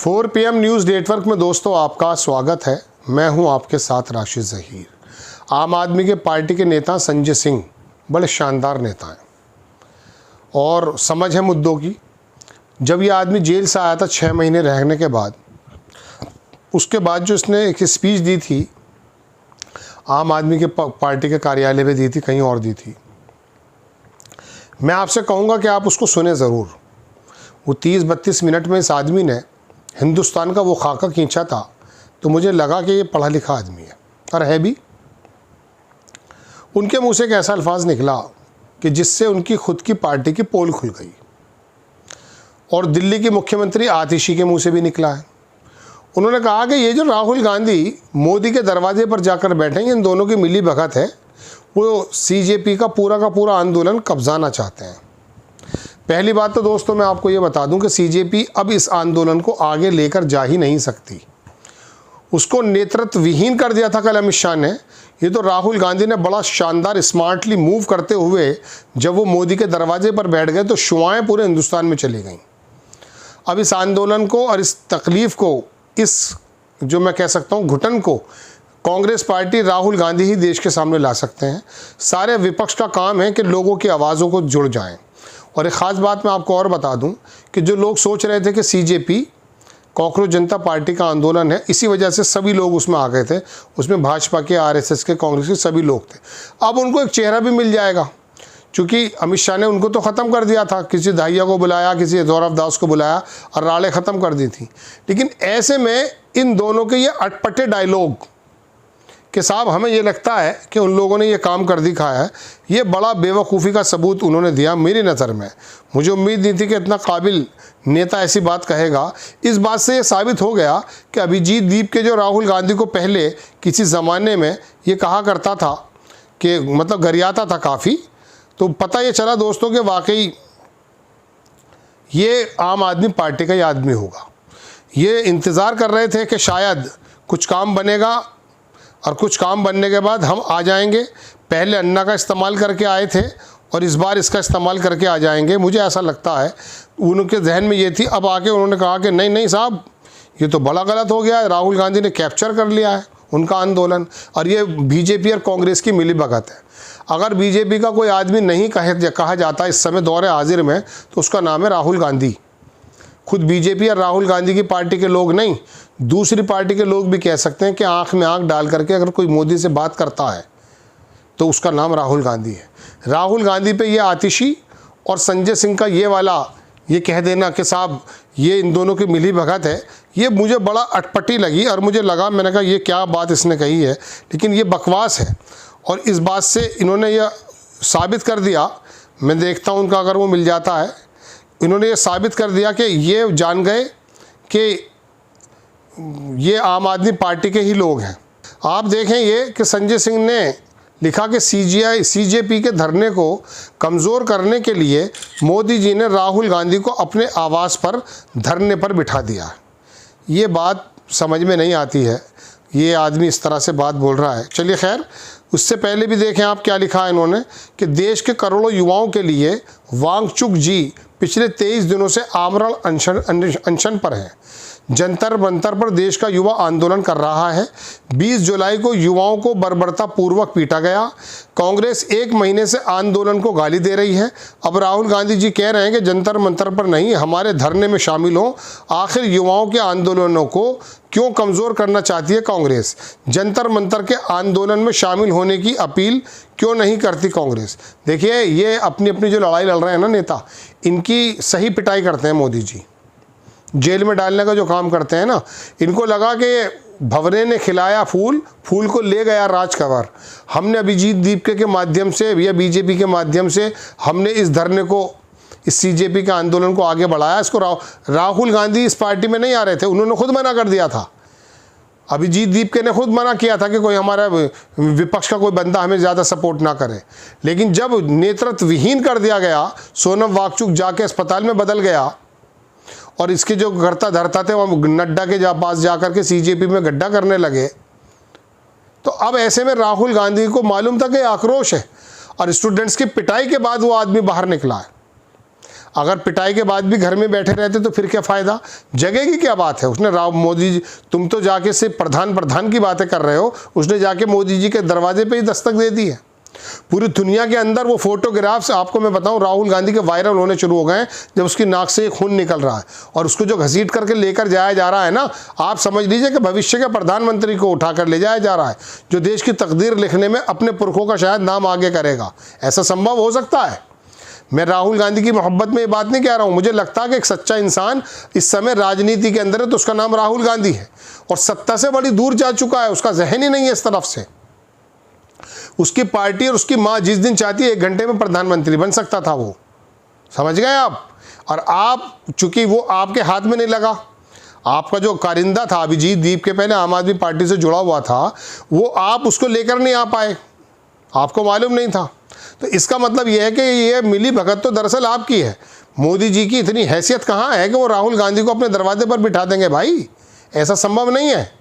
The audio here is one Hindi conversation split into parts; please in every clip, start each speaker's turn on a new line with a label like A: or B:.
A: 4 PM न्यूज़ नेटवर्क में दोस्तों आपका स्वागत है। मैं हूं आपके साथ राशिद ज़हीर। आम आदमी के पार्टी के नेता संजय सिंह बड़े शानदार नेता हैं और समझ है मुद्दों की। जब ये आदमी जेल से आया था 6 महीने रहने के बाद, उसके बाद जो इसने एक स्पीच दी थी, आम आदमी के पार्टी के कार्यालय में दी थी, कहीं और दी थी। मैं आपसे कहूँगा कि आप उसको सुने ज़रूर। वो 30-32 मिनट में इस आदमी ने हिंदुस्तान का वो खाका खींचा था, तो मुझे लगा कि ये पढ़ा लिखा आदमी है और है भी। उनके मुंह से एक ऐसा अल्फाज निकला कि जिससे उनकी खुद की पार्टी की पोल खुल गई, और दिल्ली के मुख्यमंत्री आतिशी के मुंह से भी निकला है। उन्होंने कहा कि ये जो राहुल गांधी मोदी के दरवाजे पर जाकर बैठेंगे, इन दोनों की मिली भगत है। वो सीजेपी का पूरा आंदोलन कब्जाना चाहते हैं। पहली बात तो दोस्तों मैं आपको ये बता दूं कि सीजेपी अब इस आंदोलन को आगे लेकर जा ही नहीं सकती। उसको नेतृत्व विहीन कर दिया था कल अमित शाह ने। ये तो राहुल गांधी ने बड़ा शानदार स्मार्टली मूव करते हुए जब वो मोदी के दरवाजे पर बैठ गए तो शुआएं पूरे हिंदुस्तान में चली गईं। अब इस आंदोलन को और इस तकलीफ़ को, इस जो मैं कह सकता हूँ घुटन को, कांग्रेस पार्टी, राहुल गांधी ही देश के सामने ला सकते हैं। सारे विपक्ष का काम है कि लोगों की आवाज़ों को जुड़ जाएं। और एक ख़ास बात मैं आपको और बता दूं कि जो लोग सोच रहे थे कि सीजेपी कॉकरोच जनता पार्टी का आंदोलन है, इसी वजह से सभी लोग उसमें आ गए थे। उसमें भाजपा के, आरएसएस के, कांग्रेस के सभी लोग थे। अब उनको एक चेहरा भी मिल जाएगा, क्योंकि अमित शाह ने उनको तो ख़त्म कर दिया था। किसी दहिया को बुलाया, किसी गौरव दास को बुलाया और राड़े ख़त्म कर दी थी। लेकिन ऐसे में इन दोनों के ये अटपटे डायलॉग कि साहब हमें ये लगता है कि उन लोगों ने ये काम कर दिखाया है, ये बड़ा बेवकूफ़ी का सबूत उन्होंने दिया मेरी नज़र में। मुझे उम्मीद नहीं थी कि इतना काबिल नेता ऐसी बात कहेगा। इस बात से ये साबित हो गया कि अभिजीत दीप के जो राहुल गांधी को पहले किसी ज़माने में ये कहा करता था कि मतलब गरियाता था काफ़ी, तो पता ये चला दोस्तों कि वाकई ये आम आदमी पार्टी का ही आदमी होगा। ये इंतज़ार कर रहे थे कि शायद कुछ काम बनेगा और कुछ काम बनने के बाद हम आ जाएंगे। पहले अन्ना का इस्तेमाल करके आए थे और इस बार इसका इस्तेमाल करके आ जाएंगे, मुझे ऐसा लगता है। उनके जहन में ये थी। अब आके उन्होंने कहा कि नहीं साहब, ये तो बड़ा गलत हो गया है। राहुल गांधी ने कैप्चर कर लिया है उनका आंदोलन, और ये बीजेपी और कांग्रेस की मिली भगत है। अगर बीजेपी का कोई आदमी नहीं कहा जाता इस समय दौरे हाजिर में, तो उसका नाम है राहुल गांधी। खुद बीजेपी और राहुल गांधी की पार्टी के लोग नहीं, दूसरी पार्टी के लोग भी कह सकते हैं कि आंख में आंख डाल करके अगर कोई मोदी से बात करता है तो उसका नाम राहुल गांधी है। राहुल गांधी पे ये आतिशी और संजय सिंह का ये वाला ये कह देना कि साहब ये इन दोनों की मिली भगत है, ये मुझे बड़ा अटपटी लगी। और मुझे लगा, मैंने कहा ये क्या बात इसने कही है, लेकिन ये बकवास है। और इस बात से इन्होंने यह साबित कर दिया, मैं देखता हूँ उनका अगर वो मिल जाता है, इन्होंने ये साबित कर दिया कि ये जान गए कि ये आम आदमी पार्टी के ही लोग हैं। आप देखें ये कि संजय सिंह ने लिखा कि सीजेपी के धरने को कमज़ोर करने के लिए मोदी जी ने राहुल गांधी को अपने आवास पर धरने पर बिठा दिया। ये बात समझ में नहीं आती है, ये आदमी इस तरह से बात बोल रहा है। चलिए खैर, उससे पहले भी देखें आप क्या लिखा है इन्होंने कि देश के करोड़ों युवाओं के लिए वांगचुक जी पिछले 23 दिनों से आमरण अनशन पर हैं। जंतर मंतर पर देश का युवा आंदोलन कर रहा है। 20 जुलाई को युवाओं को बर्बरतापूर्वक पीटा गया। कांग्रेस 1 महीने से आंदोलन को गाली दे रही है। अब राहुल गांधी जी कह रहे हैं कि जंतर मंतर पर नहीं, हमारे धरने में शामिल हो। आखिर युवाओं के आंदोलनों को क्यों कमज़ोर करना चाहती है कांग्रेस? जंतर मंतर के आंदोलन में शामिल होने की अपील क्यों नहीं करती कांग्रेस? देखिए, ये अपनी अपनी जो लड़ाई लड़ रहे हैं ना नेता, इनकी सही पिटाई करते हैं मोदी जी। जेल में डालने का जो काम करते हैं ना, इनको लगा कि भंवरे ने खिलाया फूल, फूल को ले गया राजकवर। हमने अभिजीत दीप के माध्यम से या बीजेपी के माध्यम से हमने इस धरने को, इस सीजेपी के आंदोलन को आगे बढ़ाया। इसको राहुल गांधी इस पार्टी में नहीं आ रहे थे, उन्होंने खुद मना कर दिया था। अभिजीत दीप ने खुद मना किया था कि कोई हमारा विपक्ष का कोई बंदा हमें ज़्यादा सपोर्ट ना करे। लेकिन जब नेतृत्व विहीन कर दिया गया, सोनम वांगचुक जाके अस्पताल में बदल गया और इसके जो करता धरता थे वो नड्डा के पास जाकर के सीजेपी में गड्ढा करने लगे, तो अब ऐसे में राहुल गांधी को मालूम था कि आक्रोश है और स्टूडेंट्स की पिटाई के बाद वो आदमी बाहर निकला है। अगर पिटाई के बाद भी घर में बैठे रहते तो फिर क्या फ़ायदा? जगह की क्या बात है? उसने मोदी जी, तुम तो जाके सिर्फ प्रधान की बातें कर रहे हो, उसने जाके मोदी जी के दरवाजे पे ही दस्तक दे दी है। पूरी दुनिया के अंदर वो फोटोग्राफ्स आपको मैं बताऊं राहुल गांधी के वायरल होने शुरू हो गए हैं, जब उसकी नाक से खून निकल रहा है और उसको जो घसीट करके लेकर जाया जा रहा है ना, आप समझ लीजिए कि भविष्य के प्रधानमंत्री को उठाकर ले जाया जा रहा है, जो देश की तकदीर लिखने में अपने पुरखों का शायद नाम आगे करेगा। ऐसा संभव हो सकता है? मैं राहुल गांधी की मोहब्बत में ये बात नहीं कह रहा हूँ, मुझे लगता है कि एक सच्चा इंसान इस समय राजनीति के अंदर है तो उसका नाम राहुल गांधी है, और सत्ता से बड़ी दूर जा चुका है, उसका जहन ही नहीं है इस तरफ से। उसकी पार्टी और उसकी माँ जिस दिन चाहती है 1 घंटे में प्रधानमंत्री बन सकता था वो, समझ गए आप? और आप, चूंकि वो आपके हाथ में नहीं लगा, आपका जो कारिंदा था अभिजीत दीप के पहले आम आदमी पार्टी से जुड़ा हुआ था, वो आप उसको लेकर नहीं आ पाए, आपको मालूम नहीं था। तो इसका मतलब यह है कि ये मिली भगत तो दरअसल आपकी है। मोदी जी की इतनी हैसियत कहाँ है कि वो राहुल गांधी को अपने दरवाजे पर बिठा देंगे? भाई ऐसा संभव नहीं है।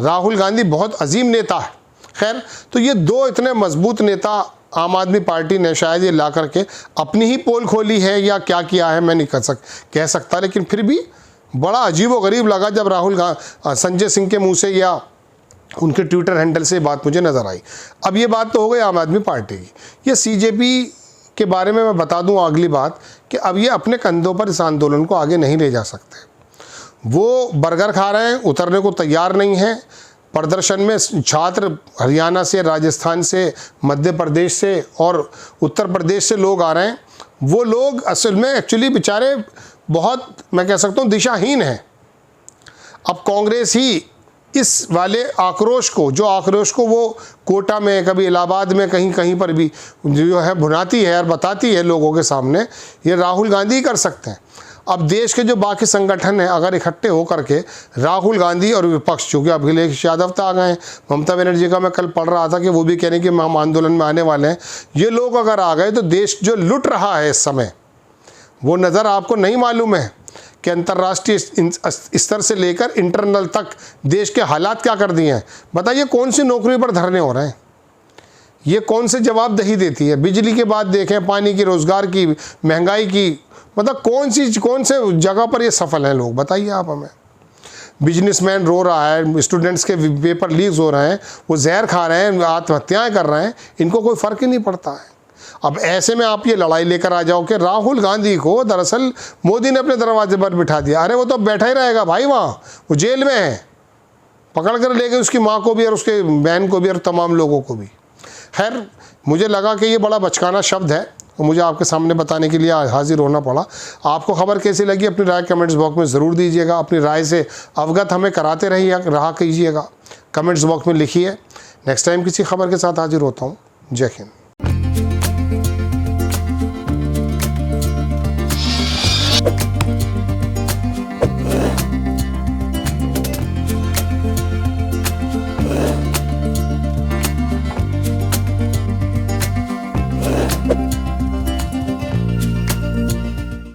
A: राहुल गांधी बहुत अजीम नेता है। खैर, तो ये 2 इतने मजबूत नेता आम आदमी पार्टी ने शायद ये ला करके अपनी ही पोल खोली है या क्या किया है मैं नहीं कह सकता, लेकिन फिर भी बड़ा अजीब व गरीब लगा जब संजय सिंह के मुंह से या उनके ट्विटर हैंडल से बात मुझे नज़र आई। अब ये बात तो हो गई आम आदमी पार्टी की। ये सीजेपी के बारे में मैं बता दूं अगली बात कि अब ये अपने कंधों पर इस आंदोलन को आगे नहीं ले जा सकते। वो बर्गर खा रहे हैं, उतरने को तैयार नहीं हैं। प्रदर्शन में छात्र हरियाणा से, राजस्थान से, मध्य प्रदेश से और उत्तर प्रदेश से लोग आ रहे हैं। वो लोग असल में एक्चुअली बेचारे बहुत, मैं कह सकता हूँ, दिशाहीन हैं। अब कांग्रेस ही इस वाले आक्रोश को वो कोटा में, कभी इलाहाबाद में, कहीं कहीं पर भी जो है भुनाती है और बताती है लोगों के सामने, ये राहुल गांधी ही कर सकते हैं। अब देश के जो बाकी संगठन हैं अगर इकट्ठे होकर के राहुल गांधी और विपक्ष, चूँकि अखिलेश यादव तो आ गए हैं, ममता बनर्जी का मैं कल पढ़ रहा था कि वो भी कह रहे हैं कि हम आंदोलन में आने वाले हैं, ये लोग अगर आ गए तो देश जो लुट रहा है इस समय, वो नज़र आपको नहीं मालूम है कि अंतर्राष्ट्रीय स्तर से लेकर इंटरनल तक देश के हालात क्या कर दिए हैं। बताइए कौन सी नौकरी पर धरने हो रहे हैं? ये कौन से जवाबदेही देती है? बिजली के बाद देखें, पानी की, रोज़गार की, महंगाई की, मतलब कौन से जगह पर ये सफल हैं लोग? बताइए आप हमें। बिजनेसमैन रो रहा है, स्टूडेंट्स के पेपर लीक हो रहे हैं, वो जहर खा रहे हैं, आत्महत्याएँ कर रहे हैं, इनको कोई फ़र्क ही नहीं पड़ता है। अब ऐसे में आप ये लड़ाई लेकर आ जाओ कि राहुल गांधी को दरअसल मोदी ने अपने दरवाजे पर बिठा दिया। अरे वो तो बैठा ही रहेगा भाई, वहाँ वो जेल में है, पकड़ कर ले गए उसकी माँ को भी और उसके बहन को भी और तमाम लोगों को भी। खैर, मुझे लगा कि ये बड़ा बचकाना शब्द है और मुझे आपके सामने बताने के लिए हाजिर होना पड़ा। आपको खबर कैसी लगी अपनी राय कमेंट्स बॉक्स में ज़रूर दीजिएगा। अपनी राय से अवगत हमें कराते रहा कीजिएगा, कमेंट्स बॉक्स में लिखिए। नेक्स्ट टाइम किसी खबर के साथ हाजिर होता हूँ। जय हिंद।